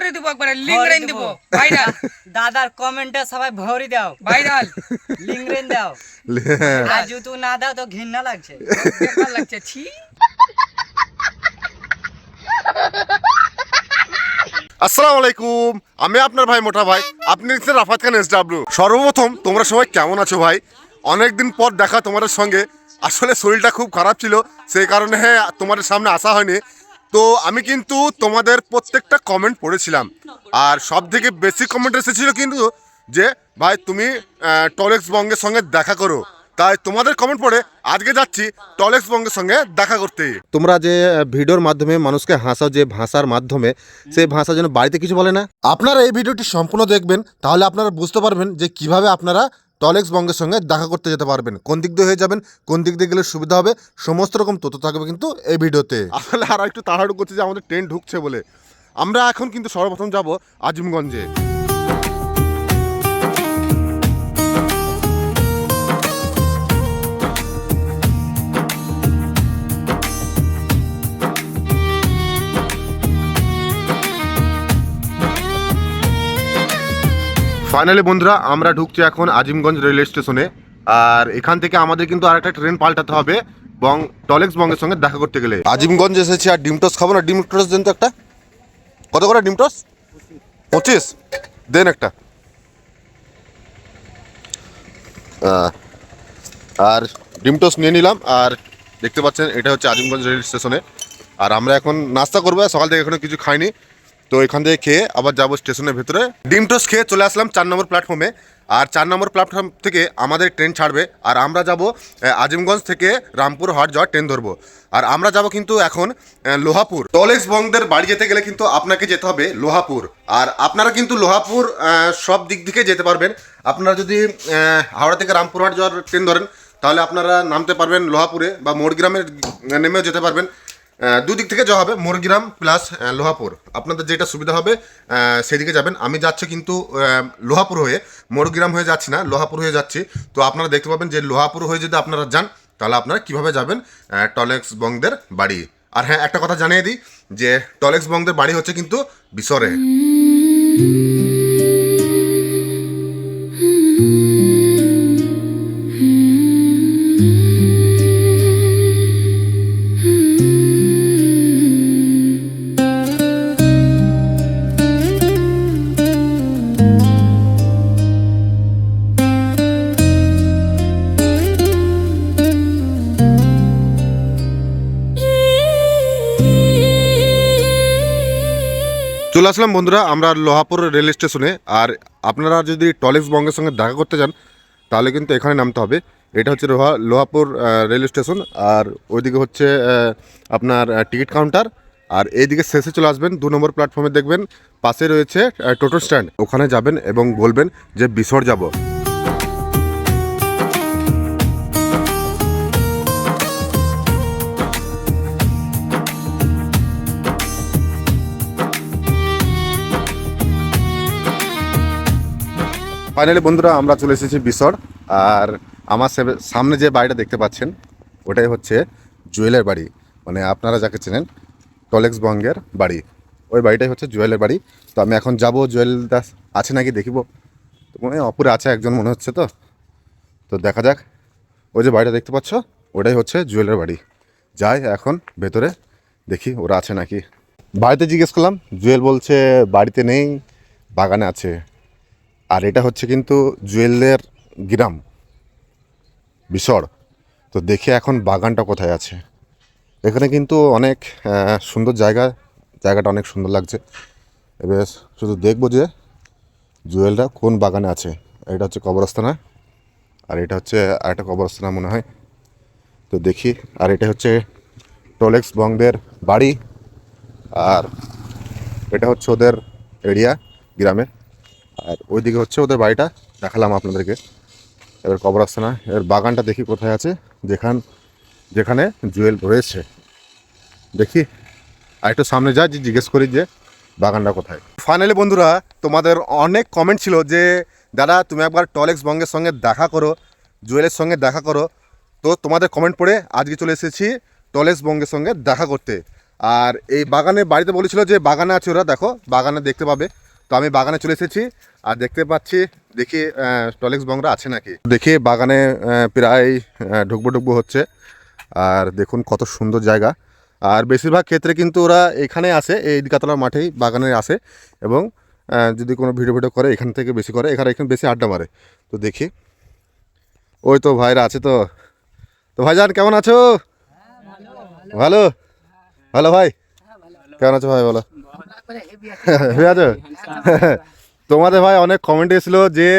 ভরে দিব একবারে লিংরেন দিব ভাইরাল দাদার কমেন্টে সবাই ভরি দাও ভাইরাল লিংরেন দাও আজ তুই না দাও তো ঘৃণা লাগছে বেকার লাগছে ছি আসসালামু আলাইকুম, আমি আপনার ভাই মোটা ভাই, আপনি দেখছেন রাফাত খান SW। সর্বপ্রথম তোমরা সবাই কেমন আছো ভাই? অনেকদিন পর দেখা তোমাদের সঙ্গে। আসলে শরীরটা খুব খারাপ ছিল, সেই কারণে তোমাদের সামনে আসা হয়নি। তো আমি কিন্তু তোমাদের প্রত্যেকটা কমেন্ট পড়েছিলাম, আর সব থেকে বেশি কমেন্ট এসেছিল কিন্তু যে ভাই তুমি টলেক্স বঙ্গের সঙ্গে দেখা করো। তাই তোমাদের কমেন্ট পড়ে আজকে যাচ্ছি টলেক্স বঙ্গের সঙ্গে দেখা করতে। তোমরা যে ভিডিওর মাধ্যমে মানুষকে হাসাও, যে ভাষার মাধ্যমে, সেই ভাষা যেন বাড়িতে কিছু বলে না। আপনারা এই ভিডিওটি সম্পূর্ণ দেখবেন, তাহলে আপনারা বুঝতে পারবেন যে কিভাবে আপনারা টলেক্স বঙ্গের সঙ্গে দেখা করতে যেতে পারবেন, কোন দিক দিয়ে হয়ে যাবেন, কোন দিক দিয়ে গেলে সুবিধা হবে, সমস্ত রকম তথ্য থাকবে কিন্তু এই ভিডিওতে। আসলে আর একটু তাড়াহুড়ো করছে যে আমাদের ট্রেন ঢুকছে বলে। আমরা এখন কিন্তু সর্বপ্রথম যাব আজিমগঞ্জে। ফাইনালি বন্ধুরা, আমরা ঢুকছি এখন আজিমগঞ্জ রেলওয়ে স্টেশনে। আর এখান থেকে আমাদের কিন্তু আরেকটা ট্রেন পাল্টাতে হবে টলেক্স বঙ্গের সঙ্গে দেখা করতে গেলে। আজিমগঞ্জ এসেছি, আর ডিম টোস্ট খাবো না? ডিম টোস্ট দেন তো একটা। কত করে ডিম টোস্ট? 25 দেন একটা। আর ডিম টোস্ট নিয়ে নিলাম। আর দেখতে পাচ্ছেন এটা হচ্ছে আজিমগঞ্জ রেল স্টেশনে। আর আমরা এখন নাস্তা করবো, সকাল থেকে এখনো কিছু খাইনি। তো এখান থেকে খেয়ে আবার যাবো স্টেশনের ভেতরে। ডিম টোস্ট খেয়ে চলে আসলাম 4 নম্বর প্ল্যাটফর্মে। আর 4 নম্বর প্ল্যাটফর্ম থেকে আমাদের ট্রেন ছাড়বে, আর আমরা যাব আজিমগঞ্জ থেকে রামপুর হাট যাওয়ার ট্রেন ধরবো। আর আমরা যাব কিন্তু এখন লোহাপুর। টলেক্স বঙ্গদের বাড়ি যেতে গেলে কিন্তু আপনাকে যেতে হবে লোহাপুর। আর আপনারা কিন্তু লোহাপুর সব দিক থেকে যেতে পারবেন। আপনারা যদি হাওড়া থেকে রামপুর হাট যাওয়ার ট্রেন ধরেন, তাহলে আপনারা নামতে পারবেন লোহাপুরে, বা মোরগ্রামে নেমেও যেতে পারবেন। দুদিক থেকে যাওয়া হবে, মোরগ্রাম প্লাস লোহাপুর। আপনাদের যেটা সুবিধা হবে সেদিকে যাবেন। আমি যাচ্ছি কিন্তু লোহাপুর হয়ে, মোরগ্রাম হয়ে যাচ্ছি না, লোহাপুর হয়ে যাচ্ছি। তো আপনারা দেখতে পাবেন যে লোহাপুর হয়ে যদি আপনারা যান, তাহলে আপনারা কীভাবে যাবেন টলেক্স বঙ্গদের বাড়ি। আর হ্যাঁ, একটা কথা জানিয়ে দিই যে টলেক্স বঙ্গদের বাড়ি হচ্ছে কিন্তু বিশরে। চলে আসলাম বন্ধুরা আমরা লোহাপুর রেল স্টেশনে। আর আপনারা যদি টলেক্স বঙ্গের সঙ্গে দেখা করতে চান, তাহলে কিন্তু এখানে নামতে হবে। এটা হচ্ছে লোহাপুর রেল স্টেশন। আর ওইদিকে হচ্ছে আপনার টিকিট কাউন্টার। আর এইদিকে শেষে চলে আসবেন 2 নম্বর প্ল্যাটফর্মে, দেখবেন পাশে রয়েছে টোটো স্ট্যান্ড। ওখানে যাবেন এবং বলবেন যে বিশর যাব। ফাইনালি বন্ধুরা, আমরা চলে এসেছি বিশর। আর আমার সামনে যে বাড়িটা দেখতে পাচ্ছেন, ওটাই হচ্ছে জুয়েলের বাড়ি, মানে আপনারা যাকে চেনেন টলেক্স বঙ্গের বাড়ি। ওই বাড়িটাই হচ্ছে জুয়েলের বাড়ি। তো আমি এখন যাব, জুয়েল দাস আছে নাকি দেখিব। তো মনে হয় অপুরে আছে একজন মনে হচ্ছে। তো দেখা যাক। ওই যে বাড়িটা দেখতে পাচ্ছ, ওটাই হচ্ছে জুয়েলের বাড়ি। যাই এখন ভেতরে, দেখি ওরা আছে নাকি। বাড়িতে জিজ্ঞেস করলাম, জুয়েল বলছে বাড়িতে নেই, বাগানে আছে। আর এটা হচ্ছে কিন্তু জুয়েলের গ্রাম বিশর। তো দেখে এখন বাগানটা কোথায় আছে। এখানে কিন্তু অনেক সুন্দর জায়গাটা অনেক সুন্দর লাগছে। এবার শুধু দেখবো যে জুয়েলরা কোন বাগানে আছে। এটা হচ্ছে কবরস্থানা, আর এটা হচ্ছে আরেকটা কবরস্থানা মনে হয়। তো দেখি। আর এটা হচ্ছে টলেক্স বঙ্গদের বাড়ি। আর এটা হচ্ছে ওদের এরিয়া গ্রামের। আর ওইদিকে হচ্ছে ওদের বাড়িটা, দেখালাম আপনাদেরকে। এবার কবরস্থানা, এর বাগানটা দেখি কোথায় আছে, যেখানে জুয়েল রয়েছে। দেখি আর একটু সামনে যাই, জিজ্ঞেস করি যে বাগানটা কোথায়। ফাইনালি বন্ধুরা, তোমাদের অনেক কমেন্ট ছিল যে দাদা তুমি একবার টলেক্স বঙ্গের সঙ্গে দেখা করো, জুয়েলের সঙ্গে দেখা করো। তো তোমাদের কমেন্ট পড়ে আজকে চলে এসেছি টলেক্স বঙ্গের সঙ্গে দেখা করতে। আর এই বাগানে বাড়িতে বলেছিল যে বাগানে আছে ওরা, দেখো বাগানে দেখতে পাবে। তো আমি বাগানে চলে এসেছি আর দেখতে পাচ্ছি, দেখি টলেক্স বংরা আছে নাকি, দেখি বাগানে প্রায় ঢুকবো হচ্ছে। আর দেখুন কত সুন্দর জায়গা। আর বেশিরভাগ ক্ষেত্রে কিন্তু ওরা এখানে আসে, এই ঈদগাতলার মাঠেই বাগানে আসে, এবং যদি কোনো ভিডিও করে এখান থেকে বেশি করে, এখানে বেশি আড্ডা মারে। তো দেখি, ওই তো ভাইরা আছে। তো ভাইজান কেমন আছো? ভালো ভালো ভাই, কেমন আছো ভাই? বলো হেভি আছো? তোমাদের ভাই অনেক কমেন্ট এসেছিল যে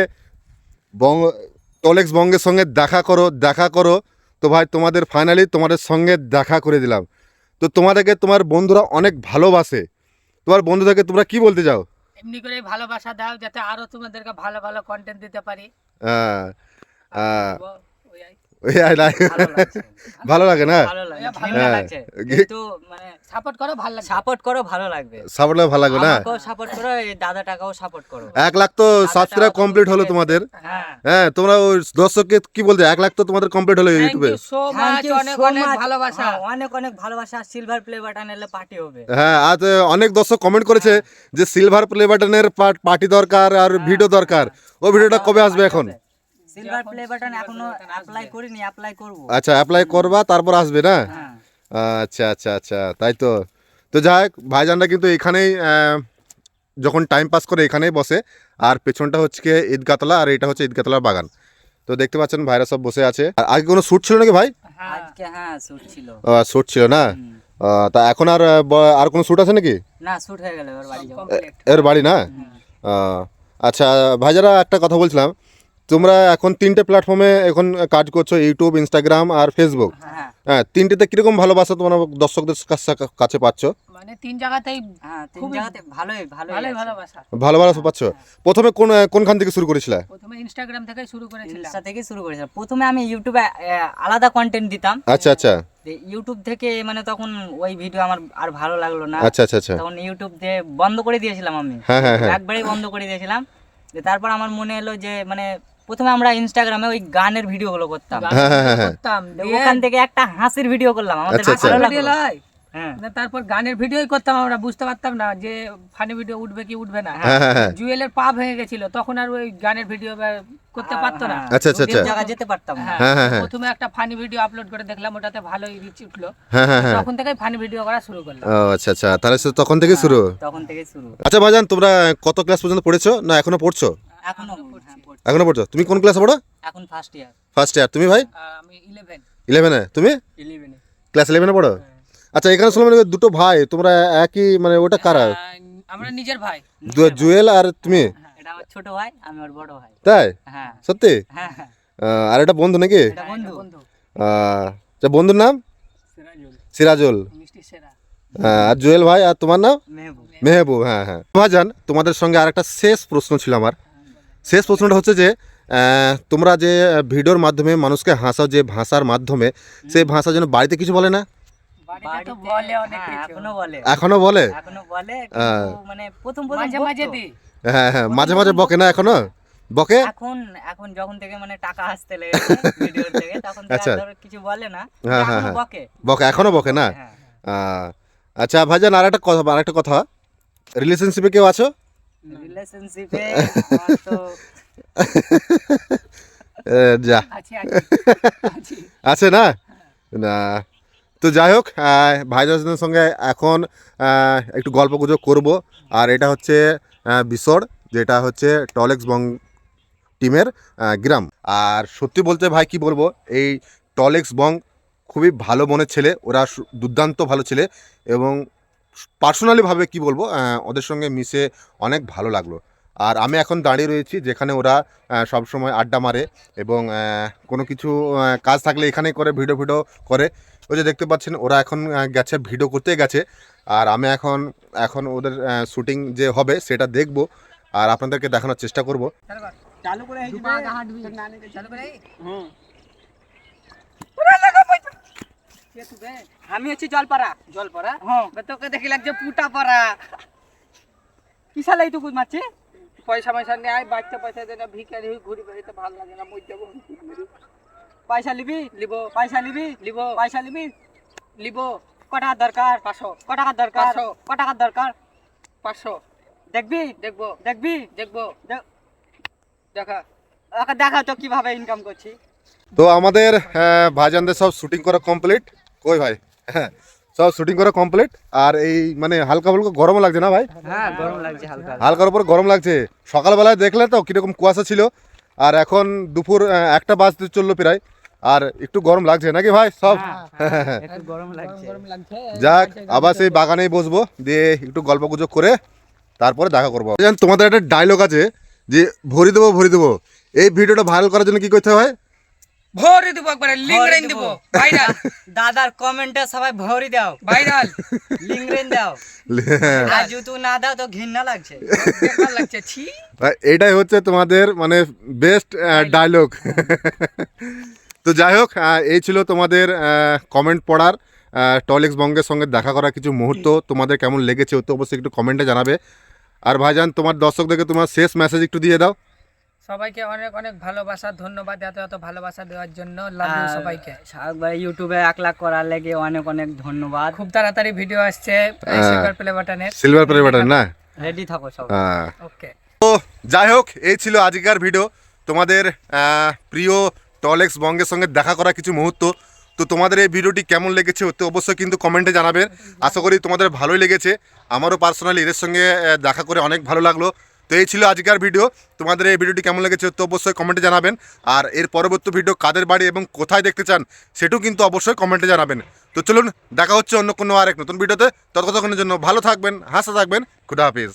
টলেক্স বঙ্গের সঙ্গে দেখা করো। তো ভাই তোমাদের ফাইনালি তোমাদের সঙ্গে দেখা করে দিলাম। তো তোমাদেরকে তোমার বন্ধুরা অনেক ভালোবাসে, তোমার বন্ধুদেরকে তোমরা কি বলতে চাও? এমনি করে ভালোবাসা দাও যাতে আরো তোমাদেরকে ভালো ভালো কন্টেন্ট দিতে পারি। হ্যাঁ ওই আই। ভালো লাগে না? ভালো লাগে, ভালো ভালো লাগছে। কিন্তু মানে সাপোর্ট করো ভালো লাগবে। সাপোর্ট করো, ভালো লাগবে। সাপোর্ট ভালো লাগবে না? আমাকেও সাপোর্ট করো, এই দাদাটাকেও সাপোর্ট করো। 1 লাখ তো সাবস্ক্রাইব কমপ্লিট হলো তোমাদের। হ্যাঁ, হ্যাঁ, তোমরা ওই দর্শককে কি বলতে, 1 লাখ তো তোমাদের কমপ্লিট হলো থ্যাংক ইউটিউবে। You so Thank much, you অনেক so অনেক much. ভালোবাসা। হ্যাঁ, অনেক অনেক ভালোবাসা। সিলভার প্লে বাটন এলে পার্টি হবে। হ্যাঁ, আজ অনেক দর্শক কমেন্ট করেছে যে সিলভার প্লে বাটনের পার্টি দরকার আর ভিডিও দরকার। ওই ভিডিওটা কবে আসবে এখন? সিলভার প্লে বাটন এখনো অ্যাপ্লাই করিনি, অ্যাপ্লাই করব। আচ্ছা, অ্যাপ্লাই করবা তারপর আসবে না? হ্যাঁ, আচ্ছা, তাই তো। তো যাই হোক, ভাইজানরা কিন্তু এখানেই যখন টাইম পাস করে এখানেই বসে। আর পেছনটা হচ্ছে কি ঈদগাতলা, আর এটা হচ্ছে ঈদগাতলার বাগান। তো দেখতে পাচ্ছেন ভাইরা সব বসে আছে। আর আগে কোনো শ্যুট ছিল নাকি ভাই? হ্যাঁ, আজকে হ্যাঁ শুট ছিল। শ্যুট ছিল না? তা এখন আর কোনো শ্যুট আছে নাকি? না, শুট হয়ে গেল, এবার বাড়ি যাবো। কমপ্লিট। এর বাড়ি না? আচ্ছা ভাইজারা, একটা কথা বলছিলাম, তোমরা এখন 3টে প্ল্যাটফর্মে এখন কাজ করছো, ইউটিউব, ইনস্টাগ্রাম আর ফেসবুক। হ্যাঁ, হ্যাঁ, 3টেতে কিরকম ভালোবাসা তোমরা দর্শকদের কাছে পাচ্ছ? মানে 3 জায়গাতেই হ্যাঁ, তিন খুবই জায়গাতে ভালোই ভালোই আছে। ভালোবাসা। ভালোবাসা পাচ্ছ? প্রথমে কোনখান থেকে শুরু করেছিলে? প্রথমে ইনস্টাগ্রাম থেকে শুরু করেছিলাম। ইনস্টা থেকে শুরু করেছিলাম। প্রথমে আমি ইউটিউবে আলাদা কন্টেন্ট দিতাম। আচ্ছা। যে ইউটিউব থেকে মানে তখন ওই ভিডিও আমার আর ভালো লাগলো না। আচ্ছা। তখন ইউটিউব দিয়ে বন্ধ করে দিয়েছিলাম আমি। হ্যাঁ। একবারেই বন্ধ করে দিয়েছিলাম। তারপর আমার মনে এলো যে মানে প্রথমে আমরা ইনস্টাগ্রামে ওই গানের ভিডিওগুলো করতাম। হ্যাঁ। করতাম ওখান থেকে একটা হাসির ভিডিও করলাম, আমাদের আচ্ছা। ভালো ভিডিও লাগলো। লাই। হ্যাঁ, তারপর গানের ভিডিওই করতাম, আমরা বুঝতে পারতাম না যে ফানি ভিডিও উঠবে কি উঠবে না। হ্যাঁ। জুয়েলের পা ভেঙে গেছিল, তখন আর ওই গানের ভিডিও করতে পারতো না। আচ্ছা। দূরের জায়গায় যেতে পারতাম না। হ্যাঁ। প্রথমে একটা ফানি ভিডিও আপলোড করে দেখলাম, ওটাতে ভালোই রিচ উঠলো। হ্যাঁ। তখন থেকেই ফানি ভিডিও করা শুরু করলাম। ও আচ্ছা, তাহলে তখন থেকে শুরু। তখন থেকে শুরু। আচ্ছা ভাইজান, তোমরা কত ক্লাস পর্যন্ত পড়েছো, না এখনো পড়ছো? এখনো পড়ছি। এখনো পড়ছো? তুমি কোন ক্লাসে পড়ো? এখন ফার্স্ট ইয়ার। First year. তুমি ভাই? আমি 11 11-এ। তুমি 11 ক্লাস 11-এ পড়ো? আচ্ছা, এখানে শুনলাম দুটো ভাই, তোমরা একই, মানে ওটা কারা? আমরা নিজের ভাই। জুয়েল আর তুমি? এটা আমার ছোট ভাই, আমি ওর বড় ভাই। তাই? হ্যাঁ, সত্যি? হ্যাঁ। আর এটা বন্ধু নাকি? এটা বন্ধু। আচ্ছা, বন্ধুর নাম? সিরাজুল। মিষ্টি সেরা। আর জুয়েল ভাই, আর তোমার নাম? মেহবুব। মেহবুব। হ্যাঁ। ভাইজান, তোমাদের সঙ্গে আরেকটা শেষ প্রশ্ন ছিল আমার। শেষ প্রশ্নটা হচ্ছে যে তোমরা যে ভিডিওর মাধ্যমে মানুষকে হাসাও, যে ভাষার মাধ্যমে, সেই ভাষা যেন বাড়িতে কিছু বলে না? বাড়িতে তো বলে অনেক হ্যাঁ, কিছু। এখনো বলে। এখনো বলে? কিন্তু মানে প্রথম মাঝে মাঝে বকতো। দি। হ্যাঁ, মাঝে বকে না? এখনো বকে? এখন যখন থেকে মানে টাকা আসতে লেগেছে ভিডিও থেকে, তখন থেকে আচ্ছা। আর ধরো কিছু বলে না। হ্যাঁ। এখনো বকে। এখনো বকে না? হ্যাঁ। আচ্ছা ভাইজান, আরেকটা কথা, রিলেশনশিপে কেউ আছো? রিলেশনশিপে তো যা আছি। আছে না? না। তো যাই হোক, ভাইজানের সঙ্গে এখন একটু গল্পগুজব করব। আর এটা হচ্ছে বিশর, যেটা হচ্ছে টলেক্স বং টিমের গ্রাম। আর সত্যি বলতে ভাই কি বলবো, এই টলেক্স বং খুবই ভালো মনের ছেলে, ওরা দুর্দান্ত ভালো ছেলে, এবং পার্সোনালিভাবে কি বলবো, ওদের সঙ্গে মিশে অনেক ভালো লাগলো। আর আমি এখন দাঁড়িয়ে রয়েছি যেখানে ওরা সব সময় আড্ডা মারে, এবং কোনো কিছু কাজ থাকলে এখানেই করে, ভিডিও করে। ওই যে দেখতে পাচ্ছেন, ওরা এখন গেছে, ভিডিও করতে গেছে। আর আমি এখন ওদের শুটিং যে হবে সেটা দেখব, আর আপনাদেরকে দেখানোর চেষ্টা করব। চালু করে এই চালু করে এই। আমি হচ্ছে জলপাড়া। হ্যাঁ, তোকে দেখি লাগছে পুটা পাড়া। কি সালে এইটুকু মারছে? পয়সা নেয়, বাচ্চা পয়সা দেয় না, ভিখারি হয়ে ঘুরি বেড়াতে ভালো লাগে না, মই যাবো। পয়সা লিবি? লিব পয়সা লিবি? লিব পয়সা লিবি? লিব। ক টাকার দরকার? 500 ক টাকার দরকার? 500 ক টাকার দরকার? 500 দেখবি? দেখবো দেখবি? দেখবো দেখ- দেখা ওকে দেখা তো কিভাবে ইনকাম করছি। তো আমাদের ভাইজানদের সব শুটিং করা কমপ্লিট। কই ভাই? হ্যাঁ, সব শুটিং করা কমপ্লিট। আর এই মানে হালকা হালকা গরম লাগছে না ভাই? হ্যাঁ গরম লাগছে হালকা। হালকার উপর গরম লাগছে। সকালবেলায় দেখলে তো কিরকম কুয়াশা ছিল, আর এখন দুপুর 1টা বাজতে চললো প্রায়, আর একটু গরম লাগছে নাকি ভাই সব? একটু গরম লাগছে। গরম লাগছে। যাক, আবার সেই বাগানেই বসবো, দিয়ে একটু গল্প গুজব করে তারপরে দেখা করবো। জান, তোমাদের একটা ডায়লগ আছে যে ভরি দেবো ভরি দেবো। এই ভিডিওটা ভাইরাল করার জন্য কি করতে হয়? ভরে দিব একবারে লিংক রেন দিব ভাইরাল দাদার কমেন্টে সবাই ভরি দাও, ভাইরাল লিংক রেন দাও। আর যদি না দাও তো ঘৃণা লাগছে। বেকার লাগছে ছি এইটাই হচ্ছে তোমাদের মানে বেস্ট ডায়লগ। তো যাই হোক, এই ছিল তোমাদের কমেন্ট পড়ার, টলিক্স বঙ্গের সঙ্গে দেখা করা কিছু মুহূর্ত। তোমাদের কেমন লেগেছে তো অবশ্যই একটু কমেন্টে জানাবে। আর ভাইজান, তোমার দর্শকদেরকে তোমার শেষ মেসেজ একটু দিয়ে দাও। সবাইকে অনেক অনেক ভালোবাসা, ধন্যবাদ এত এত ভালোবাসা দেওয়ার জন্য। লাভ ইউ সবাইকে। একবার ইউটিউবে 1 লাখ করার লেগে অনেক অনেক ধন্যবাদ। খুব তাড়াতাড়ি ভিডিও আসছে সিলভার প্লে বাটনের। সিলভার প্লে বাটন না? রেডি থাকো সব। হ্যাঁ। ওকে, তো যাই হোক, এই ছিল আজকের ভিডিও। তোমাদের প্রিয় টলেক্স বঙ্গের সঙ্গে দেখা করা কিছু মুহূর্ত। তো তোমাদের এই ভিডিওটি কেমন লেগেছে তো অবশ্যই কিন্তু কমেন্টে জানাবেন। আশা করি তোমাদের ভালোই লেগেছে। আমারও পার্সোনালি এদের সঙ্গে দেখা করে অনেক ভালো লাগলো। তো এই ছিল আজকের ভিডিও। তোমাদের এই ভিডিওটি কেমন লেগেছে তো অবশ্যই কমেন্টে জানাবেন। আর এর পরবর্তী ভিডিও কাদের বাড়ি এবং কোথায় দেখতে চান সেটাও কিন্তু অবশ্যই কমেন্টে জানাবেন। তো চলুন, দেখা হচ্ছে অন্য কোনো আরেক নতুন ভিডিওতে। ততক্ষণের জন্য ভালো থাকবেন, হাসতে থাকবেন। খুদা হাফিজ।